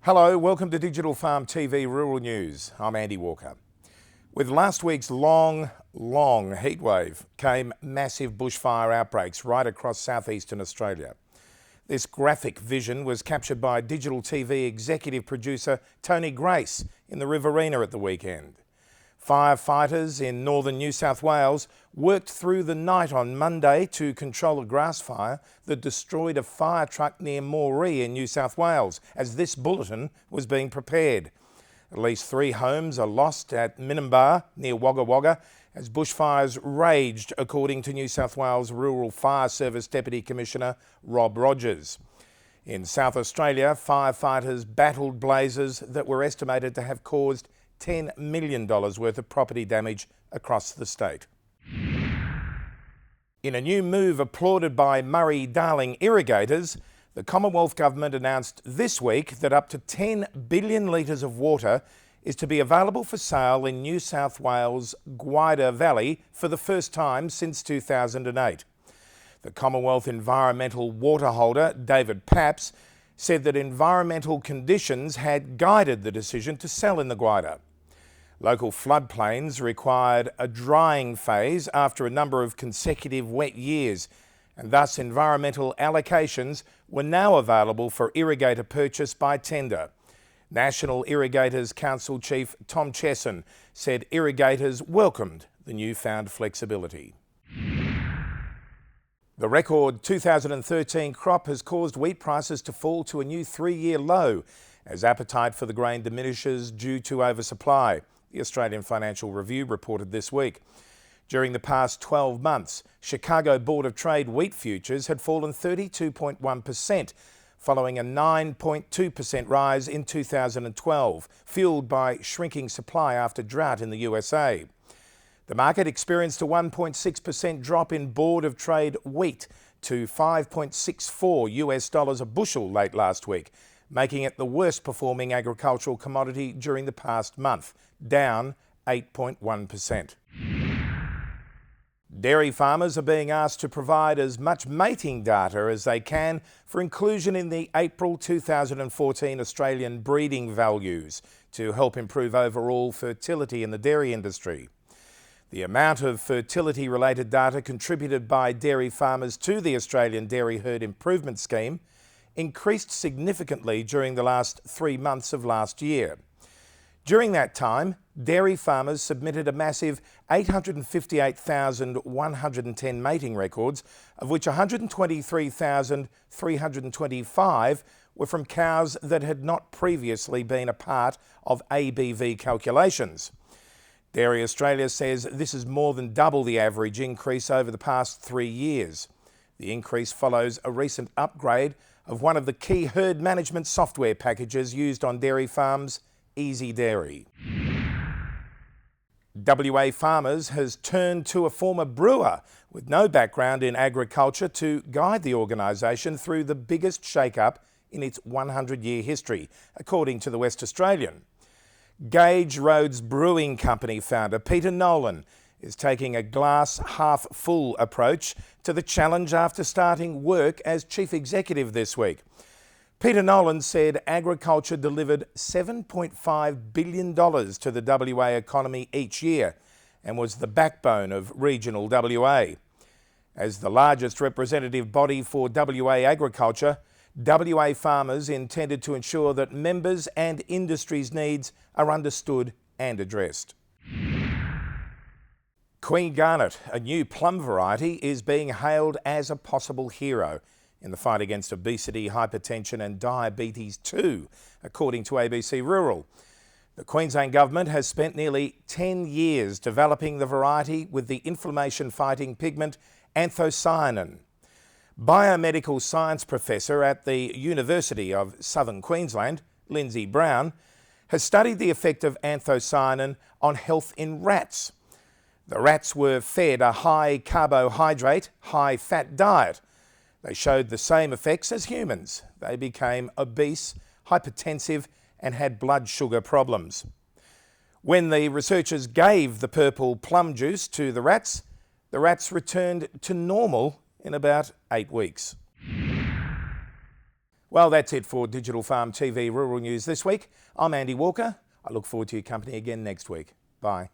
Hello, welcome to Digital Farm TV Rural News. I'm Andy Walker. With last week's long heatwave came massive bushfire outbreaks right across southeastern Australia. This graphic vision was captured by digital TV executive producer Tony Grace in the Riverina at the weekend. Firefighters in northern New South Wales worked through the night on Monday to control a grass fire that destroyed a fire truck near Moree in New South Wales as this bulletin was being prepared. At least 3 homes are lost at Minimbar near Wagga Wagga as bushfires raged, according to New South Wales Rural Fire Service Deputy Commissioner Rob Rogers. In South Australia, firefighters battled blazes that were estimated to have caused $10 million worth of property damage across the state. In a new move applauded by Murray-Darling irrigators, the Commonwealth Government announced this week that up to 10 billion litres of water is to be available for sale in New South Wales' Gwydir Valley for the first time since 2008. The Commonwealth Environmental Water Holder, David Paps, said that environmental conditions had guided the decision to sell in the Gwydir. Local floodplains required a drying phase after a number of consecutive wet years, and thus environmental allocations were now available for irrigator purchase by tender. National Irrigators Council Chief Tom Chesson said irrigators welcomed the newfound flexibility. The record 2013 crop has caused wheat prices to fall to a new 3-year low as appetite for the grain diminishes due to oversupply, the Australian Financial Review reported this week. During the past 12 months, Chicago Board of Trade wheat futures had fallen 32.1%, following a 9.2% rise in 2012, fueled by shrinking supply after drought in the USA. The market experienced a 1.6% drop in Board of Trade wheat to $5.64 a bushel late last week, making it the worst performing agricultural commodity during the past month, down 8.1%. Dairy farmers are being asked to provide as much mating data as they can for inclusion in the April 2014 Australian breeding values to help improve overall fertility in the dairy industry. The amount of fertility-related data contributed by dairy farmers to the Australian Dairy Herd Improvement Scheme increased significantly during the last 3 months of last year. During that time, dairy farmers submitted a massive 858,110 mating records, of which 123,325 were from cows that had not previously been a part of ABV calculations. Dairy Australia says this is more than double the average increase over the past 3 years. The increase follows a recent upgrade of one of the key herd management software packages used on dairy farms, Easy Dairy. WA Farmers has turned to a former brewer with no background in agriculture to guide the organisation through the biggest shake-up in its 100-year history, according to the West Australian. Gage Roads Brewing Company founder Peter Nolan is taking a glass-half-full approach to the challenge after starting work as chief executive this week. Peter Nolan said agriculture delivered $7.5 billion to the WA economy each year and was the backbone of regional WA. As the largest representative body for WA agriculture, WA Farmers intended to ensure that members and industry's needs are understood and addressed. Queen Garnet, a new plum variety, is being hailed as a possible hero in the fight against obesity, hypertension and diabetes too, according to ABC Rural. The Queensland Government has spent nearly 10 years developing the variety with the inflammation-fighting pigment anthocyanin. Biomedical science professor at the University of Southern Queensland, Lindsay Brown, has studied the effect of anthocyanin on health in rats. The rats were fed a high carbohydrate, high fat diet. They showed the same effects as humans. They became obese, hypertensive and had blood sugar problems. When the researchers gave the purple plum juice to the rats returned to normal in about 8 weeks. Well, that's it for Digital Farm TV Rural News this week. I'm Andy Walker. I look forward to your company again next week. Bye.